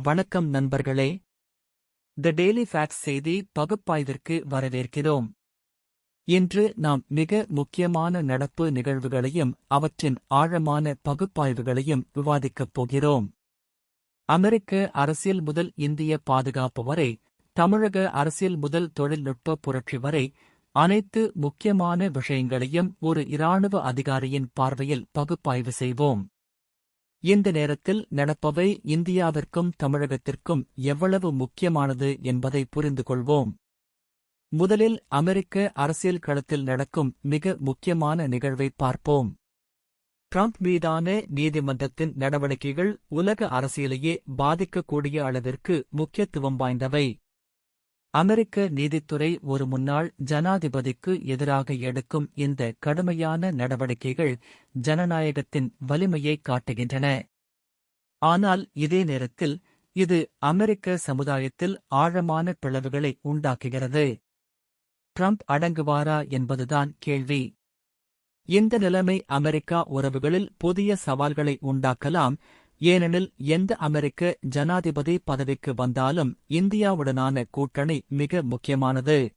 வணக்கம் நண்பர்களே. தி daily facts செய்தி பகுப்பாய்விற்கு வரவேற்கிறோம். இன்று நாம் மிக முக்கியமான நடப்பு நிகழ்வுகளையும் அவற்றின் ஆழமான பகுப்பாய்வுகளையும் விவாதிக்கப் போகிறோம். அமெரிக்க அரசியல் முதல் இந்திய பாதுகாப்பு வரை, தமிழக அரசியல் முதல் தொழில்நுட்ப புரட்சி வரை, அனைத்து முக்கியமான விஷயங்களையும் ஒரு இராணுவ அதிகாரியின் பார்வையில் பகுப்பாய்வு செய்வோம். இந்த நேரத்தில் நடப்பவை இந்தியாவிற்கும் தமிழகத்திற்கும் எவ்வளவு முக்கியமானது என்பதை புரிந்து கொள்வோம். முதலில் அமெரிக்க அரசியல் களத்தில் நடக்கும் மிக முக்கியமான நிகழ்வை பார்ப்போம். ட்ரம்ப் மீதான நீதிமன்றத்தின் நடவடிக்கைகள் உலக அரசியலையே பாதிக்கக்கூடிய அளவிற்கு முக்கியத்துவம் வாய்ந்தவை. அமெரிக்க நீதித்துறை ஒரு முன்னாள் ஜனாதிபதிக்கு எதிராக எடுக்கும் இந்த கடுமையான நடவடிக்கைகள் ஜனநாயகத்தின் வலிமையை காட்டுகின்றன. ஆனால் இதே நேரத்தில் இது அமெரிக்க சமுதாயத்தில் ஆழமான பிளவுகளை உண்டாக்குகிறது. ட்ரம்ப் அடங்குவாரா என்பதுதான் கேள்வி. இந்த நிலைமை அமெரிக்கா உறவுகளில் புதிய சவால்களை உண்டாக்கலாம். ஏனெனில் எந்த அமெரிக்க ஜனாதிபதி பதவிக்கு வந்தாலும் இந்தியாவுடனான கூட்டணி மிக முக்கியமானது.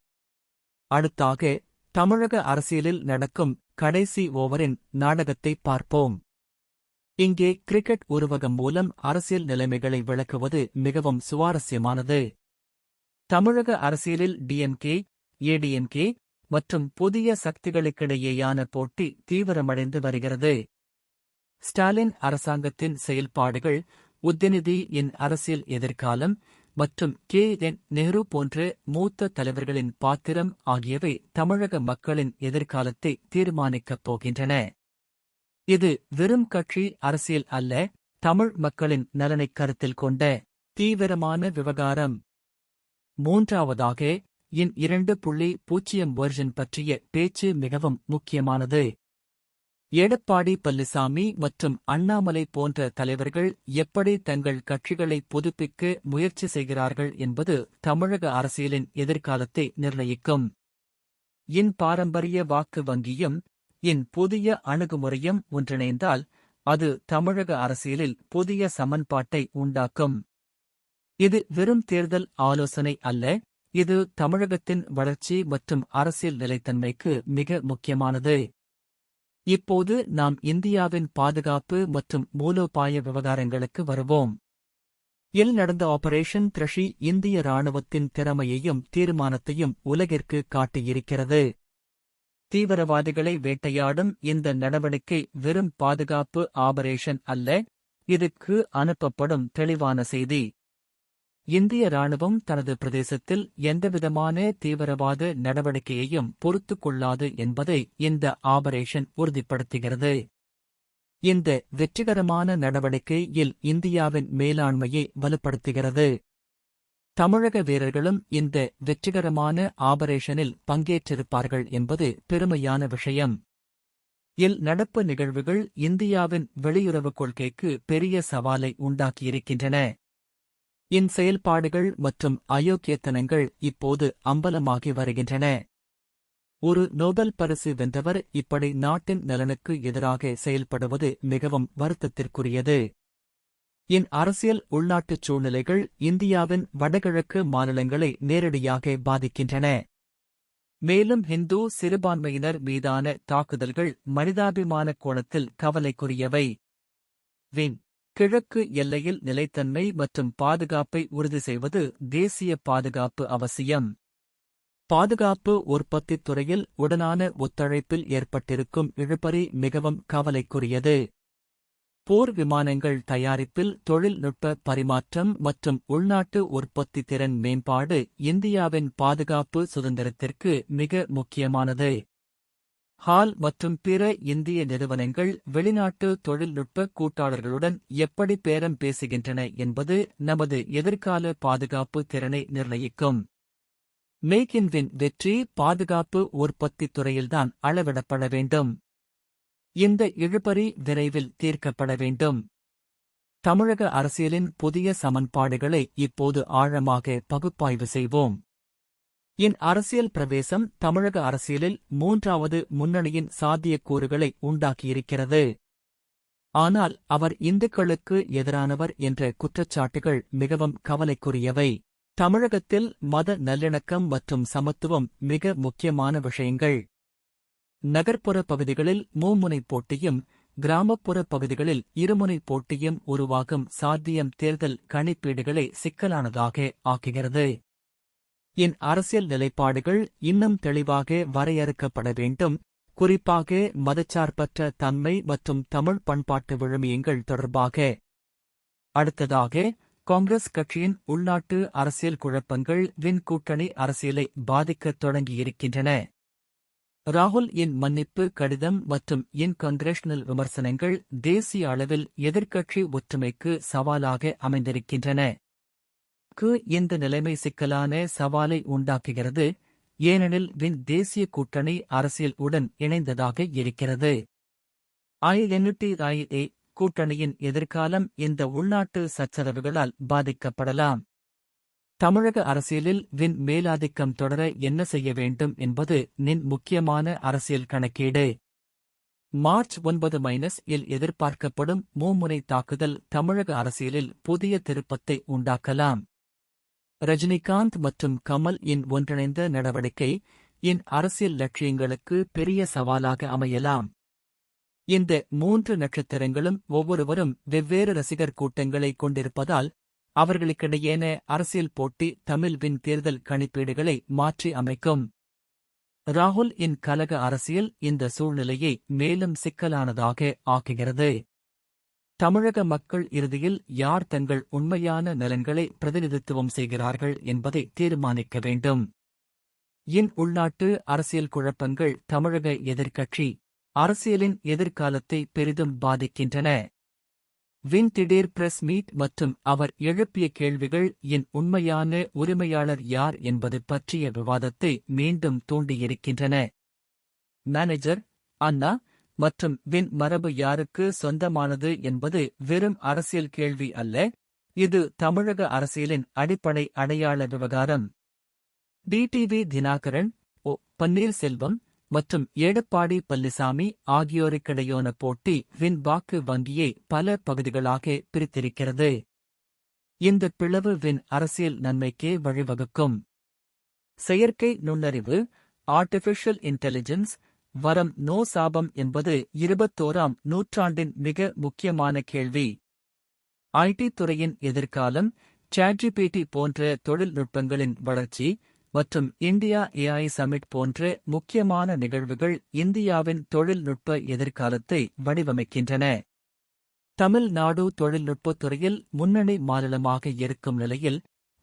அடுத்தாக தமிழக அரசியலில் நடக்கும் கடைசி ஓவரின் நாடகத்தை பார்ப்போம். இங்கே கிரிக்கெட் உருவகம் மூலம் அரசியல் நிலைமைகளை விளக்குவது மிகவும் சுவாரஸ்யமானது. தமிழக அரசியலில் டிஎம்கே, ஏடிஎம்கே மற்றும் புதிய சக்திகளுக்கிடையேயான போட்டி தீவிரமடைந்து வருகிறது. ஸ்டாலின் அரசாங்கத்தின் செயல்பாடுகள், உதயநிதி இன் அரசியல் எதிர்காலம் மற்றும் கே.என். நேரு போன்ற மூத்த தலைவர்களின் பாத்திரம் ஆகியவை தமிழக மக்களின் எதிர்காலத்தை தீர்மானிக்கப் போகின்றன. இது வெறும் கட்சி அரசியல் அல்ல, தமிழ் மக்களின் நலனைக் கருத்தில் கொண்ட தீவிரமான விவகாரம். மூன்றாவதாக, இன் 2.0 வெர்ஷன் பற்றிய பேச்சு மிகவும் முக்கியமானது. எடப்பாடி பழனிசாமி மற்றும் அண்ணாமலை போன்ற தலைவர்கள் எப்படி தங்கள் கட்சிகளை புதுப்பிக்க முயற்சி செய்கிறார்கள் என்பது தமிழக அரசியலின் எதிர்காலத்தை நிர்ணயிக்கும். இன் பாரம்பரிய வாக்கு வங்கியும் இன் புதிய அணுகுமுறையும் ஒன்றிணைந்தால் அது தமிழக அரசியலில் புதிய சமன்பாட்டை உண்டாக்கும். இது வெறும் தேர்தல் ஆலோசனை அல்ல, இது தமிழகத்தின் வளர்ச்சி மற்றும் அரசியல் நிலைத்தன்மைக்கு மிக முக்கியமானது. இப்போது நாம் இந்தியாவின் பாதுகாப்பு மற்றும் மூலோபாய விவகாரங்களுக்கு வருவோம். இல் நடந்த ஆபரேஷன் த்ரிஷி இந்திய இராணுவத்தின் திறமையையும் தீர்மானத்தையும் உலகிற்கு காட்டியிருக்கிறது. தீவிரவாதிகளை வேட்டையாடும் இந்த நடவடிக்கை வெறும் பாதுகாப்பு ஆபரேஷன் அல்ல, இதுக்கு அனுப்பப்படும் தெளிவான செய்தி. இந்திய இராணுவம் தனது பிரதேசத்தில் எந்தவிதமான தீவிரவாத நடவடிக்கையையும் பொறுத்துக் கொள்ளாது என்பதை இந்த ஆபரேஷன் உறுதிப்படுத்துகிறது. இந்த வெற்றிகரமான நடவடிக்கை இல் இந்தியாவின் மேலாண்மையை வலுப்படுத்துகிறது. தமிழக வீரர்களும் இந்த வெற்றிகரமான ஆபரேஷனில் பங்கேற்றிருப்பார்கள் என்பது பெருமையான விஷயம். இல் நடப்பு நிகழ்வுகள் இந்தியாவின் வெளியுறவுக் கொள்கைக்கு பெரிய சவாலை உண்டாக்கியிருக்கின்றன. இன் செயல்பாடுகள் மற்றும் அயோக்கியத்தனங்கள் இப்போது அம்பலமாகி வருகின்றன. ஒரு நோபல் பரிசு வென்றவர் இப்படி நாட்டின் நலனுக்கு எதிராக செயல்படுவது மிகவும் வருத்தத்திற்குரியது. இன் அரசியல் உள்நாட்டுச் சூழ்நிலைகள் இந்தியாவின் வடகிழக்கு மாநிலங்களை நேரடியாக பாதிக்கின்றன. மேலும் ஹிந்து சிறுபான்மையினர் மீதான தாக்குதல்கள் மனிதாபிமான கோணத்தில் கவலைக்குரியவை. கிழக்கு எல்லையில் நிலைத்தன்மை மற்றும் பாதுகாப்பை உறுதி செய்வது தேசிய பாதுகாப்பு அவசியம். பாதுகாப்பு உற்பத்தித் துறையில் உடனான ஒத்துழைப்பில் ஏற்பட்டிருக்கும் இழுபறி மிகவும் கவலைக்குரியது. போர் விமானங்கள் தயாரிப்பில் தொழில்நுட்ப பரிமாற்றம் மற்றும் உள்நாட்டு உற்பத்தி திறன் மேம்பாடு இந்தியாவின் பாதுகாப்பு சுதந்திரத்திற்கு மிக முக்கியமானது. ஹால் மற்றும் பிற இந்திய நிறுவனங்கள் வெளிநாட்டு தொழில்நுட்ப கூட்டாளர்களுடன் எப்படி பேரம் பேசுகின்றன என்பது நமது எதிர்கால பாதுகாப்பு திறனை நிர்ணயிக்கும். மேக் இன் வின் வெற்றி பாதுகாப்பு உற்பத்தித் துறையில்தான் அளவிடப்பட வேண்டும். இந்த இழுபறி விரைவில் தீர்க்கப்பட வேண்டும். தமிழக அரசியலின் புதிய சமன்பாடுகளை இப்போது ஆழமாக பகுப்பாய்வு செய்வோம். இன் அரசியல் பிரவேசம் தமிழக அரசியலில் மூன்றாவது முன்னணியின் சாத்தியக்கூறுகளை உண்டாக்கியிருக்கிறது. ஆனால் அவர் இந்துக்களுக்கு எதிரானவர் என்ற குற்றச்சாட்டுகள் மிகவும் கவலைக்குரியவை. தமிழகத்தில் மத நல்லிணக்கம் மற்றும் சமத்துவம் மிக முக்கியமான விஷயங்கள். நகர்ப்புற பகுதிகளில் மும்முனை போட்டியும் கிராமப்புற பகுதிகளில் இருமுனை போட்டியும் உருவாகும் சாத்தியம் தேர்தல் கணிப்பீடுகளை சிக்கலானதாக ஆக்குகிறது. இன் அரசியல் நிலைப்பாடுகள் இன்னும் தெளிவாக வரையறுக்கப்பட வேண்டும், குறிப்பாக மதச்சார்பற்ற தன்மை மற்றும் தமிழ் பண்பாட்டு விழுமியங்கள் தொடர்பாக. அடுத்ததாக, காங்கிரஸ் கட்சியின் உள்நாட்டு அரசியல் குழப்பங்கள் வின் கூட்டணி அரசியலை பாதிக்கத் தொடங்கியிருக்கின்றன. ராகுல் இன் மன்னிப்பு கடிதம் மற்றும் இன் காங்கிரஷனல் விமர்சனங்கள் தேசிய அளவில் எதிர்க்கட்சி ஒற்றுமைக்கு சவாலாக அமைந்திருக்கின்றன. இந்த நிலைமை சிக்கலான சவாலை உண்டாக்குகிறது, ஏனெனில் வின் தேசிய கூட்டணி அரசியல் உடன் இணைந்ததாக இருக்கிறது. INTIA கூட்டணியின் எதிர்காலம் இந்த உள்நாட்டு சச்சரவுகளால் பாதிக்கப்படலாம். தமிழக அரசியலில் வின் மேலாதிக்கம் தொடர என்ன செய்ய வேண்டும் என்பது நின் முக்கியமான அரசியல் கணக்கீடு. மார்ச் 9 எதிர்பார்க்கப்படும் மும்முனை தாக்குதல் தமிழக அரசியலில் புதிய திருப்பத்தை உண்டாக்கலாம். ரஜினிகாந்த் மற்றும் கமல் இன் ஒன்றிணைந்த நடவடிக்கை இன் அரசியல் லட்சியங்களுக்கு பெரிய சவாலாக அமையலாம். இந்த 3 நட்சத்திரங்களும் ஒவ்வொருவரும் வெவ்வேறு ரசிகர் கூட்டங்களை கொண்டிருப்பதால் அவர்களுக்கிடையேன அரசியல் போட்டி தமிழ் வின் தேர்தல் கணிப்பீடுகளை மாற்றி அமைக்கும். ராகுல் இன் கலக அரசியல் இந்த சூழ்நிலையை மேலும் சிக்கலானதாக ஆக்குகிறது. தமிழக மக்கள் இறுதியில் யார் தங்கள் உண்மையான நலன்களை பிரதிநிதித்துவம் செய்கிறார்கள் என்பதை தீர்மானிக்க வேண்டும். இன் உள்நாட்டு அரசியல் குழப்பங்கள் தமிழக எதிர்க்கட்சி அரசியலின் எதிர்காலத்தை பெரிதும் பாதிக்கின்றன. வின் திடீர் பிரஸ் மீட் மற்றும் அவர் எழுப்பிய கேள்விகள் என் உண்மையான உரிமையாளர் யார் என்பது பற்றிய விவாதத்தை மீண்டும் தூண்டியிருக்கின்றன. மேனேஜர், அண்ணா மற்றும் வின் மரபு யாருக்கு சொந்தமானது என்பது வெறும் அரசியல் கேள்வி அல்ல, இது தமிழக அரசியலின் அடிப்படை அடையாள விவகாரம். டிடிவி தினகரன், பன்னீர்செல்வம் மற்றும் எடப்பாடி பழனிசாமி ஆகியோருக்கிடையான போட்டி வின் வாக்கு வங்கியை பல பகுதிகளாக பிரித்திருக்கிறது. இந்த பிளவு வின் அரசியல் நன்மைக்கே வழிவகுக்கும். செயற்கை நுண்ணறிவு, ஆர்டிஃபிஷியல் இன்டெலிஜென்ஸ், வரம் நோ சாபம் என்பது 21ஆம் நூற்றாண்டின் மிக முக்கியமான கேள்வி. ஐடி துறையின் எதிர்காலம், சாட்ஜிபிடி போன்ற தொழில்நுட்பங்களின் வளர்ச்சி மற்றும் இந்தியா AI சமிட் போன்ற முக்கியமான நிகழ்வுகள் இந்தியாவின் தொழில்நுட்ப எதிர்காலத்தை வடிவமைக்கின்றன. தமிழ்நாடு தொழில்நுட்பத் துறையில் முன்னணி மாநிலமாக இருக்கும் நிலையில்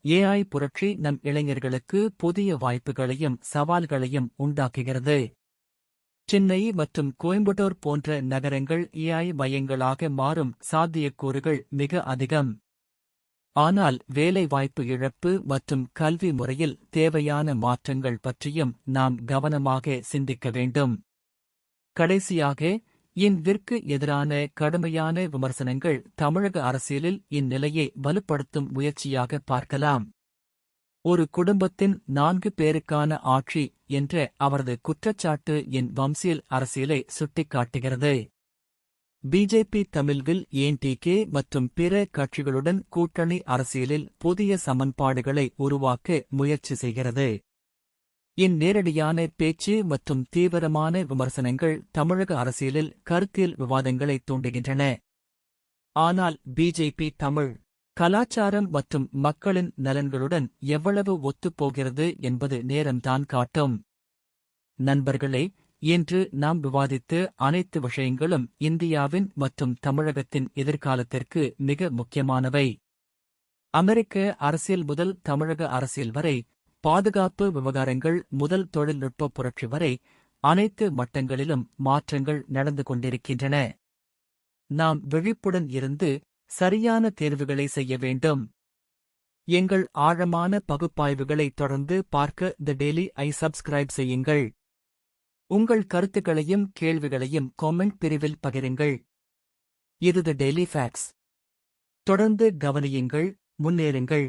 AI புரட்சி நம் இளைஞர்களுக்கு புதிய வாய்ப்புகளையும் சவால்களையும் உண்டாக்குகிறது. சென்னை மற்றும் கோயம்புத்தூர் போன்ற நகரங்கள் AI மையங்களாக மாறும் சாத்தியக்கூறுகள் மிக அதிகம். ஆனால் வேலைவாய்ப்பு இழப்பு மற்றும் கல்வி முறையில் தேவையான மாற்றங்கள் பற்றியும் நாம் கவனமாக சிந்திக்க வேண்டும். கடைசியாக, விற்கு எதிரான கடுமையான விமர்சனங்கள் தமிழக அரசியலில் இந்நிலையை வலுப்படுத்தும் முயற்சியாக பார்க்கலாம். ஒரு குடும்பத்தின் 4 பேருக்கான ஆட்சி என்ற அவரது குற்றச்சாட்டு வம்சியல் அரசியலை சுட்டிக்காட்டுகிறது. பிஜேபி தமிழ்வில் NTK மற்றும் பிற கட்சிகளுடன் கூட்டணி அரசியலில் புதிய சமன்பாடுகளை உருவாக்க முயற்சி செய்கிறது. நேரடியான பேச்சு மற்றும் தீவிரமான விமர்சனங்கள் தமிழக அரசியலில் கருத்தியல் விவாதங்களை தூண்டுகின்றன. ஆனால் பிஜேபி தமிழ் கலாச்சாரம் மற்றும் மக்களின் நலன்களுடன் எவ்வளவு ஒத்துப்போகிறது என்பது நேரம்தான் காட்டும். நண்பர்களே, இன்று நாம் விவாதித்த அனைத்து விஷயங்களும் இந்தியாவின் மற்றும் தமிழகத்தின் எதிர்காலத்திற்கு மிக முக்கியமானவை. அமெரிக்க அரசியல் முதல் தமிழக அரசியல் வரை, பாதுகாப்பு விவகாரங்கள் முதல் தொழில்நுட்ப புரட்சி வரை, அனைத்து மட்டங்களிலும் மாற்றங்கள் நடந்து கொண்டிருக்கின்றன. நாம் விழிப்புடன் இருந்து சரியான தேர்வுகளை செய்ய வேண்டும். எங்கள் ஆழமான பகுப்பாய்வுகளை தொடர்ந்து பார்க்க தி டெய்லி சப்ஸ்கிரைப் செய்யுங்கள். உங்கள் கருத்துக்களையும் கேள்விகளையும் காமெண்ட் பிரிவில் பகிருங்கள். இது தி டெய்லி ஃபேக்ட்ஸ். தொடர்ந்து கவனியுங்கள், முன்னேறுங்கள்.